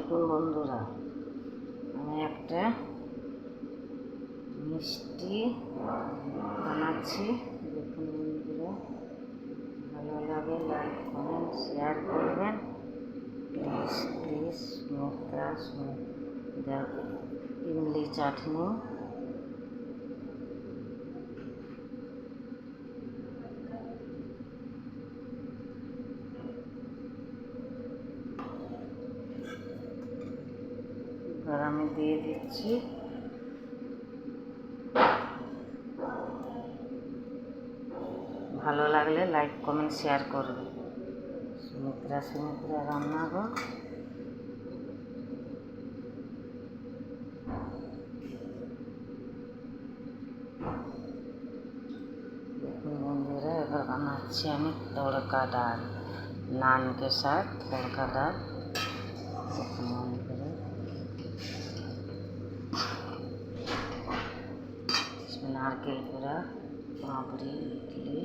দেখুন বন্ধুরা, আমি একটা মিষ্টি বানাচ্ছি। দেখুন বন্ধুরা, ভালো লাগে লাইক কমেন্ট শেয়ার করবেন প্লিজ প্লিজ। মুখটা ইমলি চাটনি, এবার আমি দিয়ে দিচ্ছি ভালো লাগলে লাইক কমেন্ট শেয়ার করবে। সুমিত্রা রান্নাঘর। দেখুন বন্ধুরা, এবার বানাচ্ছি আমি तड़का डाल, नान के साथ तड़का डाल। দেখুন বন্ধুরা, इसमें नारकेल पूरा पापड़ी इडली